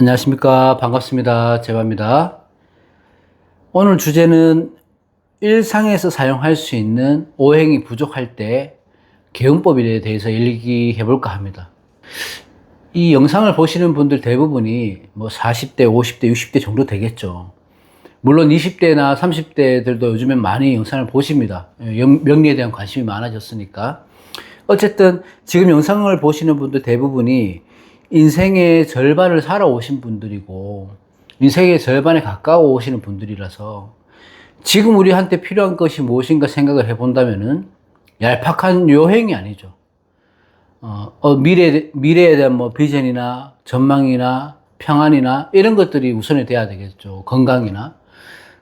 안녕하십니까. 반갑습니다. 제바입니다. 오늘 주제는 일상에서 사용할 수 있는 오행이 부족할 때 개운법에 대해서 얘기해 볼까 합니다. 이 영상을 보시는 분들 대부분이 뭐 40대, 50대, 60대 정도 되겠죠. 물론 20대나 30대들도 요즘엔 많이 영상을 보십니다. 명리에 대한 관심이 많아졌으니까. 어쨌든 지금 영상을 보시는 분들 대부분이 인생의 절반을 살아오신 분들이고 인생의 절반에 가까워 오시는 분들이라서 지금 우리한테 필요한 것이 무엇인가 생각을 해본다면은 얄팍한 요행이 아니죠. 미래에 대한 뭐 비전이나 전망이나 평안이나 이런 것들이 우선이 돼야 되겠죠. 건강이나.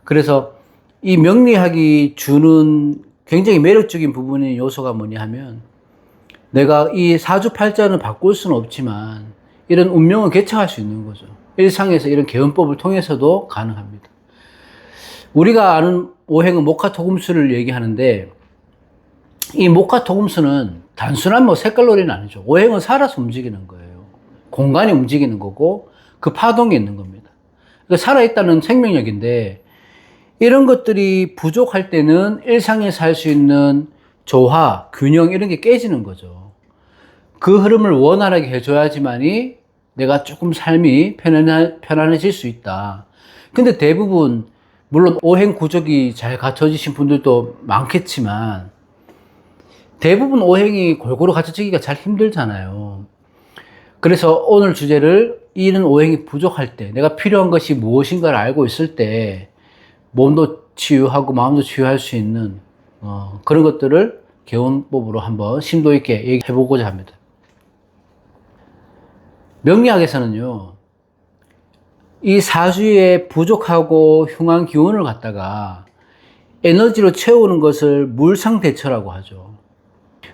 그래서 이 명리학이 주는 굉장히 매력적인 부분인 요소가 뭐냐 하면 내가 이 사주팔자는 바꿀 수는 없지만 이런 운명을 개척할 수 있는 거죠. 일상에서 이런 개운법을 통해서도 가능합니다. 우리가 아는 오행은 목화토금수를 얘기하는데 이 목화토금수는 단순한 뭐 색깔놀이는 아니죠. 오행은 살아서 움직이는 거예요. 공간이 움직이는 거고 그 파동이 있는 겁니다. 그러니까 살아있다는 생명력인데 이런 것들이 부족할 때는 일상에서 할 수 있는 조화, 균형 이런 게 깨지는 거죠. 그 흐름을 원활하게 해줘야지만이 내가 조금 삶이 편안해질 수 있다. 근데 대부분 물론 오행 구족이 잘 갖춰지신 분들도 많겠지만 대부분 오행이 골고루 갖춰지기가 잘 힘들잖아요. 그래서 오늘 주제를 이런 오행이 부족할 때 내가 필요한 것이 무엇인가를 알고 있을 때 몸도 치유하고 마음도 치유할 수 있는 그런 것들을 개운법으로 한번 심도 있게 얘기해 보고자 합니다. 명리학에서는요, 이 사주에 부족하고 흉한 기운을 갖다가 에너지로 채우는 것을 물상대처라고 하죠.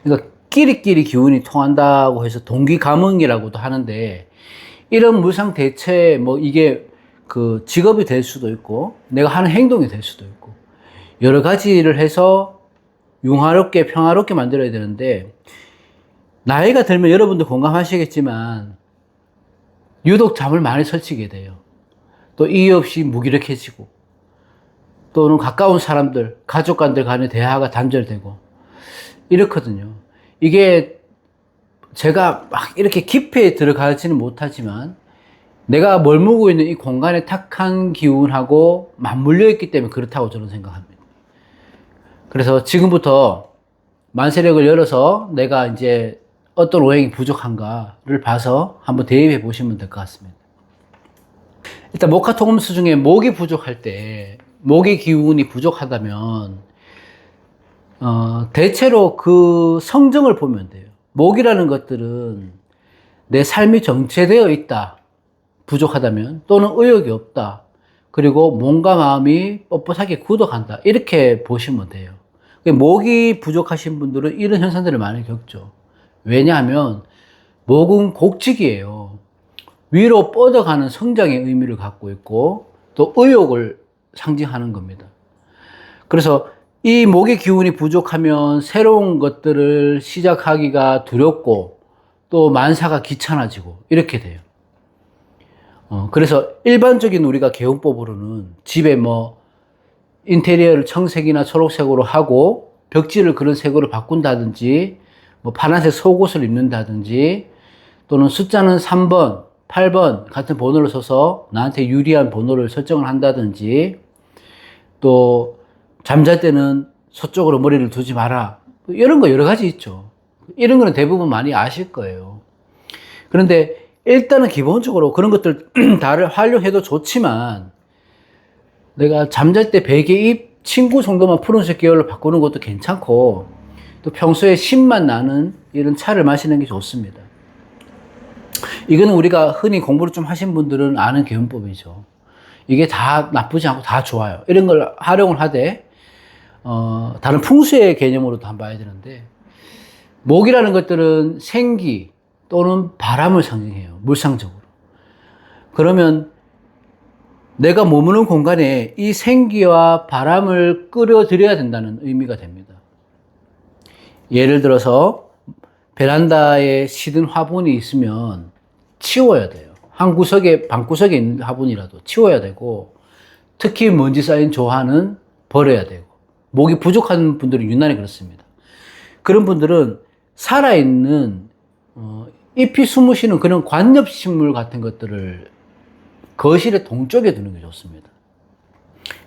그러니까 끼리끼리 기운이 통한다고 해서 동기감응이라고도 하는데 이런 물상대체 뭐 이게 그 직업이 될 수도 있고 내가 하는 행동이 될 수도 있고 여러 가지를 해서 융화롭게 평화롭게 만들어야 되는데 나이가 들면 여러분도 공감하시겠지만 유독 잠을 많이 설치게 돼요. 또 이유 없이 무기력해지고 또는 가까운 사람들, 가족 간들 간의 대화가 단절되고 이렇거든요. 이게 제가 막 이렇게 깊이 들어가지는 못하지만 내가 머물고 있는 이 공간의 탁한 기운하고 맞물려 있기 때문에 그렇다고 저는 생각합니다. 그래서 지금부터 만세력을 열어서 내가 이제 어떤 오행이 부족한가를 봐서 한번 대입해 보시면 될 것 같습니다. 일단 목화토금수 중에 목이 부족할 때 목의 기운이 부족하다면 대체로 그 성정을 보면 돼요. 목이라는 것들은 내 삶이 정체되어 있다. 부족하다면 또는 의욕이 없다. 그리고 몸과 마음이 뻣뻣하게 굳어간다. 이렇게 보시면 돼요. 목이 부족하신 분들은 이런 현상들을 많이 겪죠. 왜냐하면 목은 곡직이에요. 위로 뻗어가는 성장의 의미를 갖고 있고 또 의욕을 상징하는 겁니다. 그래서 이 목의 기운이 부족하면 새로운 것들을 시작하기가 두렵고 또 만사가 귀찮아지고 이렇게 돼요. 그래서 일반적인 우리가 개운법으로는 집에 뭐 인테리어를 청색이나 초록색으로 하고 벽지를 그런 색으로 바꾼다든지 뭐 파란색 속옷을 입는다든지 또는 숫자는 3번, 8번 같은 번호를 써서 나한테 유리한 번호를 설정을 한다든지 또 잠잘 때는 서쪽으로 머리를 두지 마라. 이런 거 여러 가지 있죠. 이런 거는 대부분 많이 아실 거예요. 그런데 일단은 기본적으로 그런 것들 다를 활용해도 좋지만 내가 잠잘 때 베개 잎 친구 정도만 푸른색 계열로 바꾸는 것도 괜찮고 또 평소에 신맛 나는 이런 차를 마시는 게 좋습니다. 이거는 우리가 흔히 공부를 좀 하신 분들은 아는 개운법이죠. 이게 다 나쁘지 않고 다 좋아요. 이런 걸 활용을 하되 다른 풍수의 개념으로도 한번 봐야 되는데 목이라는 것들은 생기 또는 바람을 상징해요. 물상적으로. 그러면 내가 머무는 공간에 이 생기와 바람을 끌어들여야 된다는 의미가 됩니다. 예를 들어서 베란다에 시든 화분이 있으면 치워야 돼요. 한 구석에, 방구석에 있는 화분이라도 치워야 되고, 특히 먼지 쌓인 조화는 버려야 되고, 목이 부족한 분들은 유난히 그렇습니다. 그런 분들은 살아있는, 잎이 숨으시는 그런 관엽식물 같은 것들을 거실의 동쪽에 두는 게 좋습니다.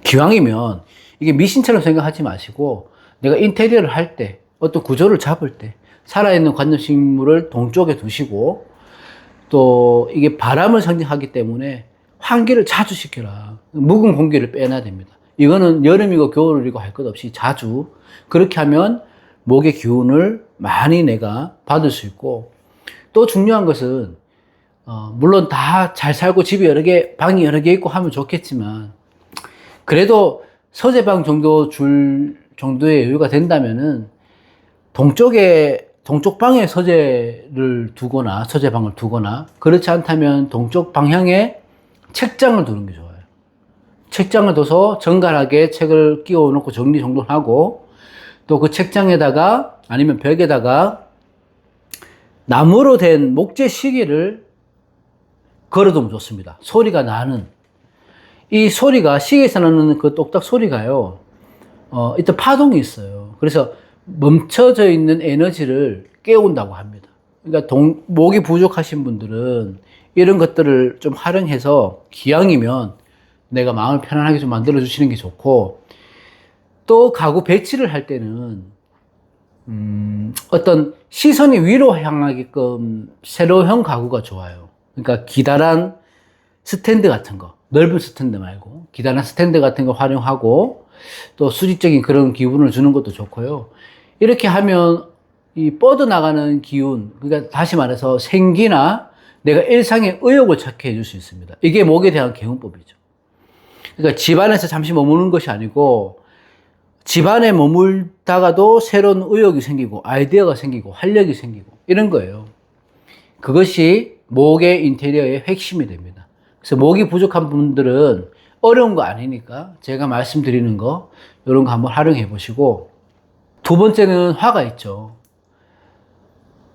기왕이면 이게 미신처럼 생각하지 마시고, 내가 인테리어를 할 때, 어떤 구조를 잡을 때, 살아있는 관엽식물을 동쪽에 두시고, 또 이게 바람을 상징하기 때문에 환기를 자주 시켜라. 묵은 공기를 빼놔야 됩니다. 이거는 여름이고 겨울이고 할 것 없이 자주 그렇게 하면 목의 기운을 많이 내가 받을 수 있고, 또 중요한 것은 물론 다 잘 살고 집이 여러 개, 방이 여러 개 있고 하면 좋겠지만, 그래도 서재방 정도 줄 정도의 여유가 된다면은 동쪽 방에 서재를 두거나 서재방을 두거나, 그렇지 않다면 동쪽 방향에 책장을 두는 게 좋아요. 책장을 둬서 정갈하게 책을 끼워 놓고 정리정돈하고, 또 그 책장에다가 아니면 벽에다가 나무로 된 목재 시계를 걸어두면 좋습니다. 소리가 나는, 이 소리가, 시계에서 나는 그 똑딱 소리가요, 일단 파동이 있어요. 그래서 멈춰져 있는 에너지를 깨운다고 합니다. 그러니까 목이 부족하신 분들은 이런 것들을 좀 활용해서 기왕이면 내가 마음을 편안하게 좀 만들어 주시는 게 좋고, 또 가구 배치를 할 때는 어떤 시선이 위로 향하게끔 세로형 가구가 좋아요. 그러니까 기다란 스탠드 같은 거, 넓은 스탠드 말고 기다란 스탠드 같은 거 활용하고, 또 수직적인 그런 기분을 주는 것도 좋고요. 이렇게 하면 이 뻗어나가는 기운, 그러니까 다시 말해서 생기나 내가 일상의 의욕을 찾게 해줄 수 있습니다. 이게 목에 대한 개운법이죠. 그러니까 집안에서 잠시 머무는 것이 아니고, 집안에 머물다가도 새로운 의욕이 생기고 아이디어가 생기고 활력이 생기고 이런 거예요. 그것이 목의 인테리어의 핵심이 됩니다. 그래서 목이 부족한 분들은 어려운 거 아니니까 제가 말씀드리는 거, 이런 거 한번 활용해 보시고, 두 번째는 화가 있죠.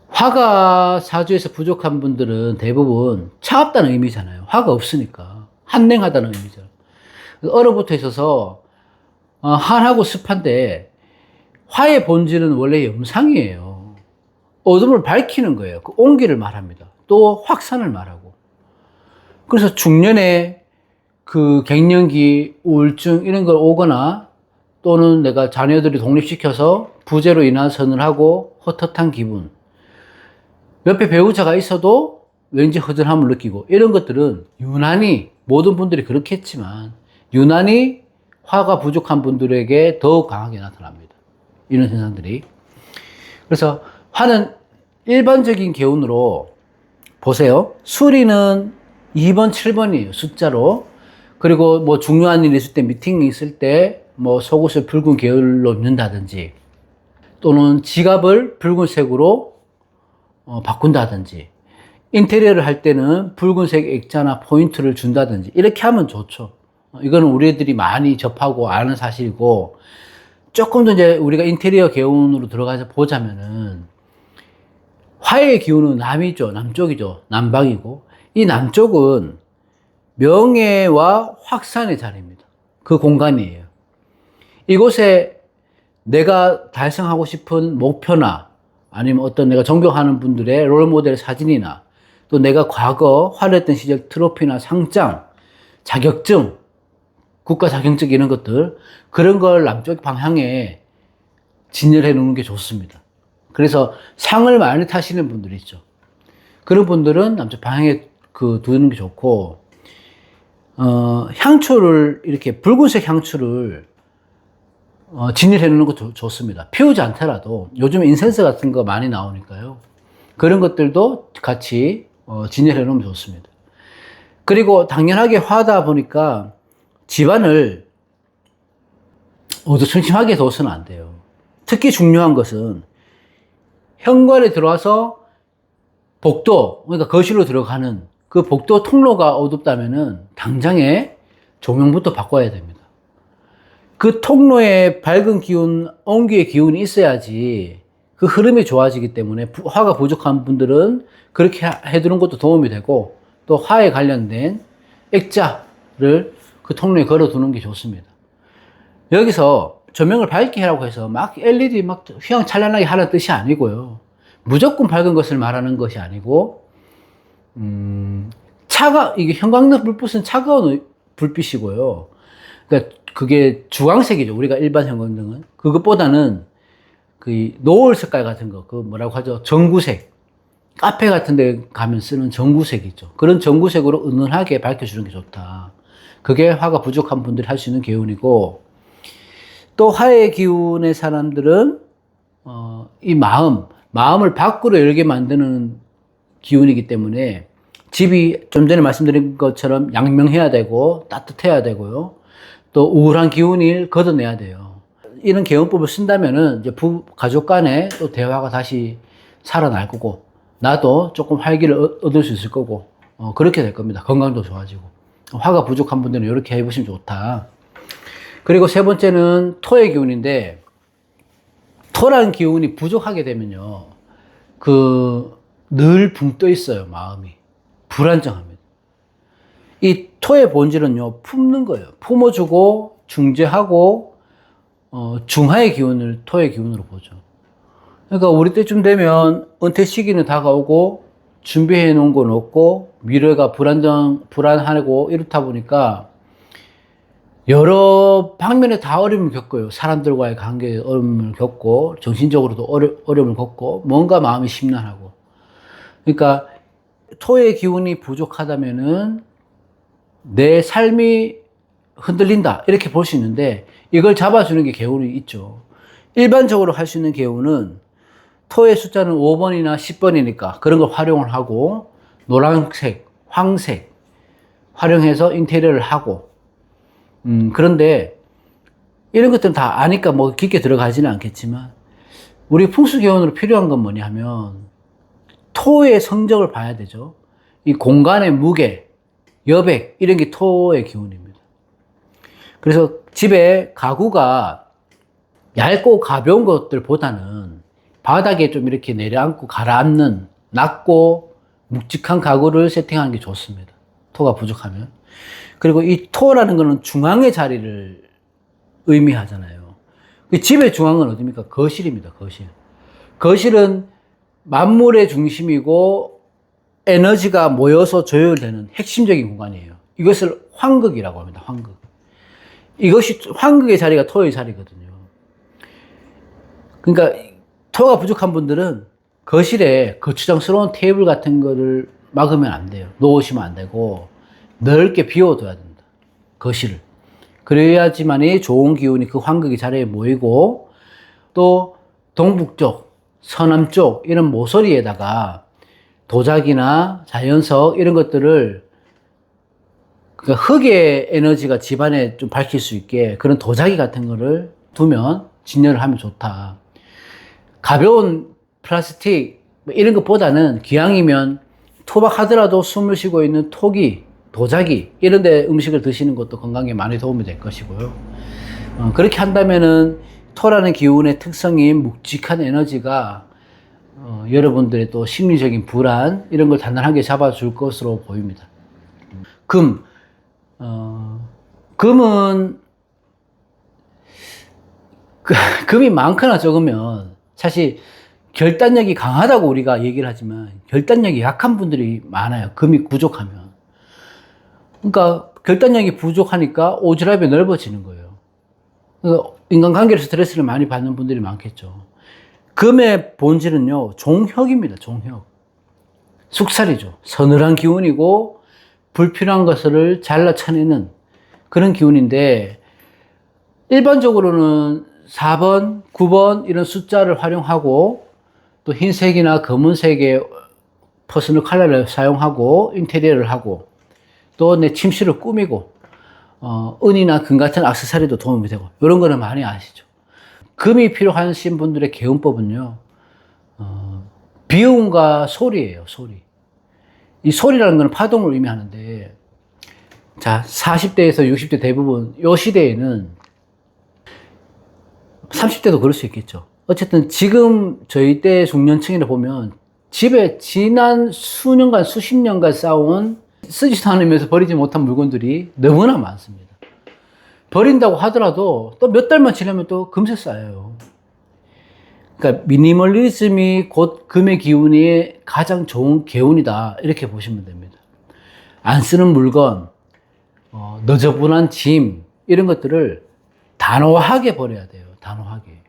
화가 사주에서 부족한 분들은 대부분 차갑다는 의미잖아요. 화가 없으니까 한냉하다는 의미죠. 얼어붙어 있어서 한하고 습한데, 화의 본질은 원래 염상이에요. 어둠을 밝히는 거예요. 그 온기를 말합니다. 또 확산을 말하고. 그래서 중년에 그 갱년기, 우울증 이런 걸 오거나, 또는 내가 자녀들이 독립시켜서 부재로 인한 선을 하고 헛헛한 기분, 옆에 배우자가 있어도 왠지 허전함을 느끼고, 이런 것들은 유난히, 모든 분들이 그렇겠지만 유난히 화가 부족한 분들에게 더욱 강하게 나타납니다. 이런 현상들이. 그래서 화는 일반적인 개운으로 보세요. 수리는 2번, 7번이에요. 숫자로. 그리고 뭐 중요한 일이 있을 때, 미팅이 있을 때 뭐 속옷을 붉은 계열로 입는다든지, 또는 지갑을 붉은색으로 바꾼다든지, 인테리어를 할 때는 붉은색 액자나 포인트를 준다든지, 이렇게 하면 좋죠. 이거는 우리들이 많이 접하고 아는 사실이고, 조금 더 이제 우리가 인테리어 개운으로 들어가서 보자면은, 화의 기운은 남이죠. 남쪽이죠. 남방이고, 이 남쪽은 명예와 확산의 자리입니다. 그 공간이에요. 이곳에 내가 달성하고 싶은 목표나, 아니면 어떤 내가 존경하는 분들의 롤모델 사진이나, 또 내가 과거 화려했던 시절 트로피나 상장, 자격증, 국가 자격증 이런 것들, 그런 걸 남쪽 방향에 진열해 놓는 게 좋습니다. 그래서 상을 많이 타시는 분들이 있죠. 그런 분들은 남쪽 방향에 두는 게 좋고, 향초를, 이렇게 붉은색 향초를 진열해 놓는 것도 좋습니다. 피우지 않더라도 요즘 인센스 같은 거 많이 나오니까요. 그런 것들도 같이 진열해 놓으면 좋습니다. 그리고 당연하게 화다 보니까 집안을 어두침침하게 둬서는 안 돼요. 특히 중요한 것은 현관에 들어와서 복도, 그러니까 거실로 들어가는 그 복도 통로가 어둡다면은 당장에 조명부터 바꿔야 됩니다. 그 통로에 밝은 기운, 온기의 기운이 있어야지 그 흐름이 좋아지기 때문에, 화가 부족한 분들은 그렇게 해두는 것도 도움이 되고, 또 화에 관련된 액자를 그 통로에 걸어 두는 게 좋습니다. 여기서 조명을 밝게 하라고 해서 막 LED 막 휘황찬란하게 하라는 뜻이 아니고요. 무조건 밝은 것을 말하는 것이 아니고, 이게 형광등 불빛은 차가운 불빛이고요. 그러니까 그게 주황색이죠. 우리가 일반 형광등은. 그것보다는 그 노을 색깔 같은 거, 그 뭐라고 하죠? 전구색. 카페 같은 데 가면 쓰는 전구색이죠. 그런 전구색으로 은은하게 밝혀주는 게 좋다. 그게 화가 부족한 분들이 할 수 있는 기운이고, 또 화의 기운의 사람들은, 이 마음을 밖으로 열게 만드는 기운이기 때문에 집이 좀 전에 말씀드린 것처럼 양명해야 되고, 따뜻해야 되고요. 또 우울한 기운을 걷어내야 돼요. 이런 개운법을 쓴다면은 이제 가족 간에 또 대화가 다시 살아날 거고, 나도 조금 활기를 얻을 수 있을 거고, 그렇게 될 겁니다. 건강도 좋아지고. 화가 부족한 분들은 이렇게 해보시면 좋다. 그리고 세 번째는 토의 기운인데, 토라는 기운이 부족하게 되면요, 늘 붕 떠 있어요, 마음이. 불안정합니다. 이 토의 본질은요, 품는 거예요. 품어주고, 중재하고, 중하의 기운을 토의 기운으로 보죠. 그러니까 우리 때쯤 되면 은퇴 시기는 다가오고, 준비해 놓은 건 없고, 미래가 불안하고, 이렇다 보니까, 여러 방면에 다 어려움을 겪어요. 사람들과의 관계에 어려움을 겪고, 정신적으로도 어려움을 겪고, 뭔가 마음이 심란하고. 그러니까, 토의 기운이 부족하다면은, 내 삶이 흔들린다. 이렇게 볼 수 있는데, 이걸 잡아주는 게 개운이 있죠. 일반적으로 할 수 있는 개운은, 토의 숫자는 5번이나 10번이니까 그런 걸 활용을 하고, 노란색, 황색, 활용해서 인테리어를 하고, 그런데 이런 것들은 다 아니까 뭐 깊게 들어가지는 않겠지만, 우리 풍수개운으로 필요한 건 뭐냐 하면, 토의 성적을 봐야 되죠. 이 공간의 무게, 여백, 이런 게 토의 기운입니다. 그래서 집에 가구가 얇고 가벼운 것들보다는 바닥에 좀 이렇게 내려앉고 가라앉는 낮고 묵직한 가구를 세팅하는 게 좋습니다. 토가 부족하면. 그리고 이 토라는 거는 중앙의 자리를 의미하잖아요. 집의 중앙은 어디입니까? 거실입니다. 거실. 거실은 만물의 중심이고 에너지가 모여서 조율되는 핵심적인 공간이에요. 이것을 환극이라고 합니다. 환극. 이것이 환극의 자리가 토의 자리거든요. 그러니까 토가 부족한 분들은 거실에 거추장스러운 테이블 같은 거를 막으면 안 돼요. 놓으시면 안 되고 넓게 비워둬야 됩니다. 거실을. 그래야지만이 좋은 기운이 그 환극의 자리에 모이고, 또 동북쪽, 서남쪽 이런 모서리에다가 도자기나 자연석 이런 것들을, 그러니까 흑의 에너지가 집안에 좀 밝힐 수 있게 그런 도자기 같은 거를 두면 진열을 하면 좋다. 가벼운 플라스틱 이런 것보다는 기왕이면 토박하더라도 숨을 쉬고 있는 토기, 도자기 이런 데 음식을 드시는 것도 건강에 많이 도움이 될 것이고요. 그렇게 한다면은 토라는 기운의 특성인 묵직한 에너지가 여러분들의 또 심리적인 불안 이런 걸 단단하게 잡아줄 것으로 보입니다. 금은 금이 많거나 적으면 사실 결단력이 강하다고 우리가 얘기를 하지만 결단력이 약한 분들이 많아요. 금이 부족하면. 그러니까 결단력이 부족하니까 오지랖이 넓어지는 거예요. 그러니까 인간관계로 스트레스를 많이 받는 분들이 많겠죠. 금의 본질은요, 종혁입니다. 종혁. 숙살이죠. 서늘한 기운이고 불필요한 것을 잘라쳐내는 그런 기운인데, 일반적으로는 4번, 9번 이런 숫자를 활용하고 또 흰색이나 검은색의 퍼스널 컬러를 사용하고 인테리어를 하고 또 내 침실을 꾸미고 은이나 금 같은 액세서리도 도움이 되고 이런 거는 많이 아시죠. 금이 필요하신 분들의 개운법은요, 비음과 소리예요. 소리. 이 소리라는 건 파동을 의미하는데, 자, 40대에서 60대 대부분 이 시대에는 30대도 그럴 수 있겠죠. 어쨌든 지금 저희 때 중년층이라 보면 집에 지난 수년간 수십 년간 쌓아온 쓰지도 않으면서 버리지 못한 물건들이 너무나 많습니다. 버린다고 하더라도 또 몇 달만 지나면 또 금세 쌓여요. 그러니까 미니멀리즘이 곧 금의 기운이 가장 좋은 개운이다, 이렇게 보시면 됩니다. 안 쓰는 물건, 너저분한 짐, 이런 것들을 단호하게 버려야 돼요. 단호하게.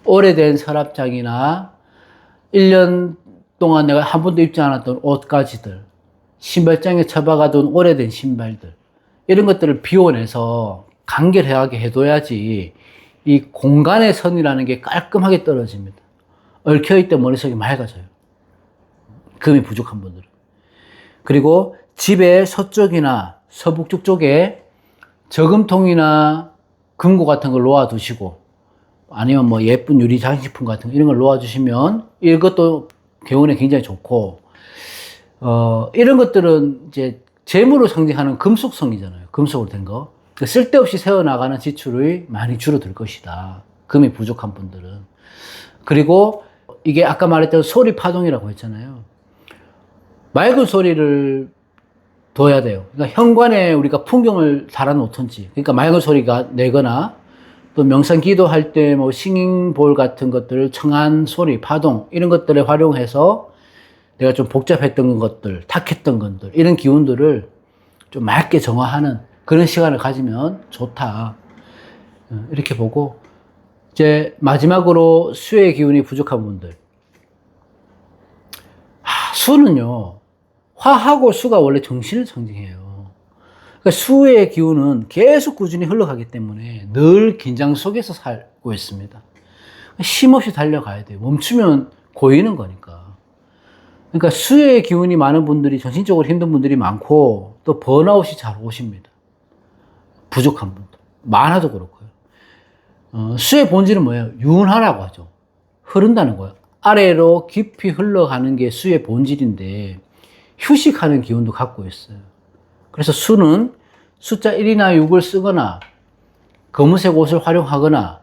오래된 서랍장이나 1년 동안 내가 한 번도 입지 않았던 옷가지들, 신발장에 처박아둔 오래된 신발들, 이런 것들을 비워내서 간결하게 해둬야지 이 공간의 선이라는 게 깔끔하게 떨어집니다. 얽혀있던 머릿속이 맑아져요. 금이 부족한 분들은. 그리고 집의 서쪽이나 서북쪽 쪽에 저금통이나 금고 같은 걸 놓아두시고, 아니면 뭐 예쁜 유리 장식품 같은 거, 이런 걸 놓아주시면 이것도 개운에 굉장히 좋고, 이런 것들은 이제 재물을 상징하는 금속성이잖아요. 금속으로 된 거. 쓸데없이 새어나가는 지출이 많이 줄어들 것이다. 금이 부족한 분들은. 그리고 이게 아까 말했던 소리 파동이라고 했잖아요. 맑은 소리를 둬야 돼요. 그러니까 현관에 우리가 풍경을 달아놓든지, 그러니까 맑은 소리가 내거나, 또 명상 기도할 때 뭐 싱잉볼 같은 것들, 청한 소리, 파동, 이런 것들을 활용해서 내가 좀 복잡했던 것들, 탁했던 것들, 이런 기운들을 좀 맑게 정화하는 그런 시간을 가지면 좋다. 이렇게 보고, 이제 마지막으로 수의 기운이 부족한 분들. 수는요, 화하고 수가 원래 정신을 상징해요. 그러니까 수의 기운은 계속 꾸준히 흘러가기 때문에 늘 긴장 속에서 살고 있습니다. 쉼없이 달려가야 돼요. 멈추면 고이는 거니까. 그러니까 수의 기운이 많은 분들이 정신적으로 힘든 분들이 많고, 또 번아웃이 잘 오십니다. 부족한 분들. 많아도 그렇고요. 수의 본질은 뭐예요? 윤하라고 하죠. 흐른다는 거예요. 아래로 깊이 흘러가는 게 수의 본질인데, 휴식하는 기운도 갖고 있어요. 그래서 수는 숫자 1이나 6을 쓰거나, 검은색 옷을 활용하거나,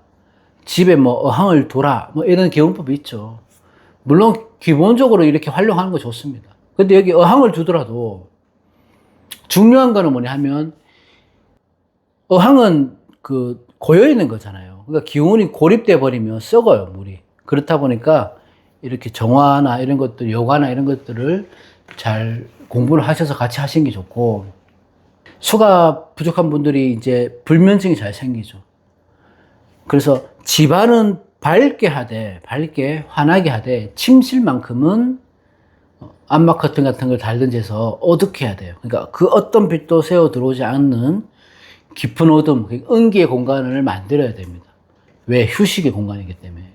집에 뭐 어항을 두라, 뭐 이런 개운법이 있죠. 물론 기본적으로 이렇게 활용하는 거 좋습니다. 근데 여기 어항을 두더라도 중요한 거는 뭐냐 하면, 어항은 그 고여있는 거잖아요. 그러니까 기운이 고립돼 버리면 썩어요, 물이. 그렇다 보니까 이렇게 정화나 이런 것들, 요가나 이런 것들을 잘 공부를 하셔서 같이 하시는 게 좋고, 수가 부족한 분들이 이제 불면증이 잘 생기죠. 그래서 집안은 밝게 하되, 밝게 환하게 하되, 침실만큼은 암막 커튼 같은 걸 달든지 해서 어둡게 해야 돼요. 그러니까 그 어떤 빛도 새어 들어오지 않는 깊은 어둠, 은기의 공간을 만들어야 됩니다. 왜? 휴식의 공간이기 때문에.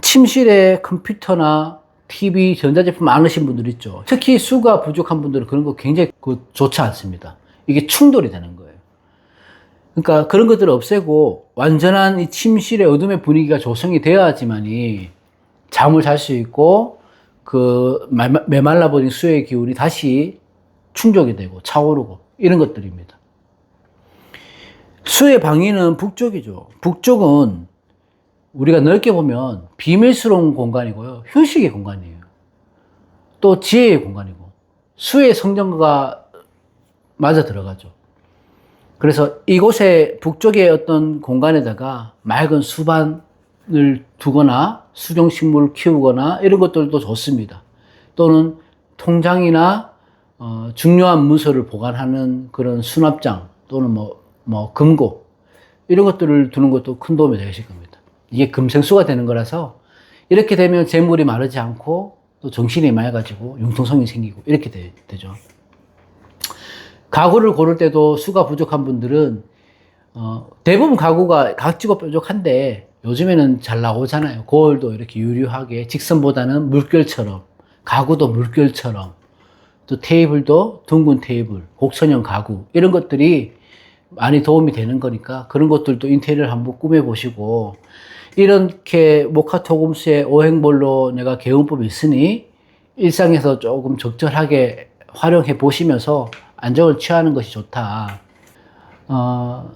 침실에 컴퓨터나 TV, 전자제품 많으신 분들 있죠. 특히 수가 부족한 분들은 그런 거 굉장히 좋지 않습니다. 이게 충돌이 되는 거예요. 그러니까 그런 것들을 없애고 완전한 이 침실의 어둠의 분위기가 조성이 되어야지만이 잠을 잘 수 있고, 그 메말라 버린 수의 기운이 다시 충족이 되고 차오르고, 이런 것들입니다. 수의 방위는 북쪽이죠. 북쪽은 우리가 넓게 보면 비밀스러운 공간이고요. 휴식의 공간이에요. 또 지혜의 공간이고, 수의 성정과 맞아 들어가죠. 그래서 이곳에 북쪽의 어떤 공간에다가 맑은 수반을 두거나 수종식물을 키우거나 이런 것들도 좋습니다. 또는 통장이나 중요한 문서를 보관하는 그런 수납장, 또는 뭐 금고, 이런 것들을 두는 것도 큰 도움이 되실 겁니다. 이게 금생수가 되는 거라서 이렇게 되면 재물이 마르지 않고 또 정신이 맑아지고 융통성이 생기고 이렇게 되죠. 가구를 고를 때도 수가 부족한 분들은 대부분 가구가 각지고 뾰족한데 요즘에는 잘 나오잖아요. 거울도 이렇게 유려하게 직선보다는 물결처럼, 가구도 물결처럼, 또 테이블도 둥근 테이블, 곡선형 가구, 이런 것들이 많이 도움이 되는 거니까 그런 것들도 인테리어를 한번 꾸며보시고, 이렇게 모카토금수의 오행볼로 내가 개운법이 있으니 일상에서 조금 적절하게 활용해 보시면서 안정을 취하는 것이 좋다.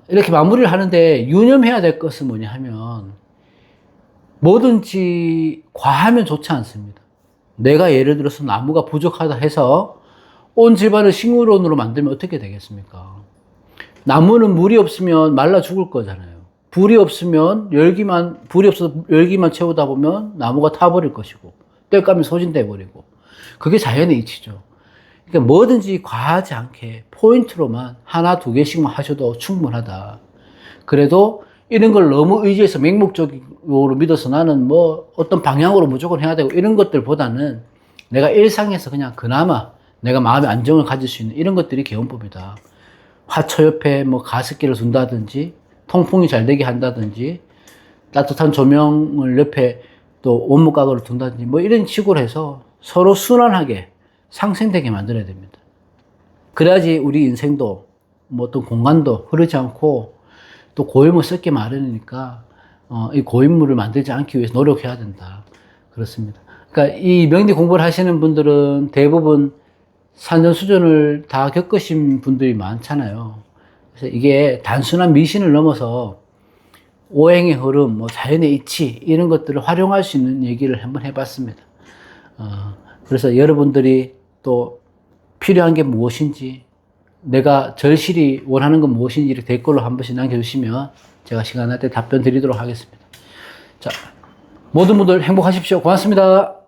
이렇게 마무리를 하는데 유념해야 될 것은 뭐냐 하면, 뭐든지 과하면 좋지 않습니다. 내가 예를 들어서 나무가 부족하다 해서 온 집안을 식물원으로 만들면 어떻게 되겠습니까? 나무는 물이 없으면 말라 죽을 거잖아요. 불이 없어서 열기만 채우다 보면 나무가 타버릴 것이고, 땔감이 소진돼 버리고. 그게 자연의 이치죠. 그러니까 뭐든지 과하지 않게 포인트로만 하나, 두 개씩만 하셔도 충분하다. 그래도 이런 걸 너무 의지해서 맹목적으로 믿어서 나는 뭐 어떤 방향으로 무조건 해야 되고 이런 것들보다는 내가 일상에서 그냥 그나마 내가 마음의 안정을 가질 수 있는 이런 것들이 개운법이다. 화초 옆에 뭐 가습기를 둔다든지, 통풍이 잘 되게 한다든지, 따뜻한 조명을 옆에 또 원목 가구를 둔다든지, 뭐 이런 식으로 해서 서로 순환하게 상생되게 만들어야 됩니다. 그래야지 우리 인생도 뭐 어떤 공간도 흐르지 않고 또 고임을 썩게 마련이니까, 이 고임물을 만들지 않기 위해서 노력해야 된다. 그렇습니다. 그러니까 이 명리 공부를 하시는 분들은 대부분 산전수전을 다 겪으신 분들이 많잖아요. 그래서 이게 단순한 미신을 넘어서 오행의 흐름, 뭐 자연의 이치, 이런 것들을 활용할 수 있는 얘기를 한번 해봤습니다. 그래서 여러분들이 또 필요한 게 무엇인지, 내가 절실히 원하는 건 무엇인지 이렇게 댓글로 한 번씩 남겨주시면 제가 시간 날 때 답변 드리도록 하겠습니다. 자, 모든 분들 행복하십시오. 고맙습니다.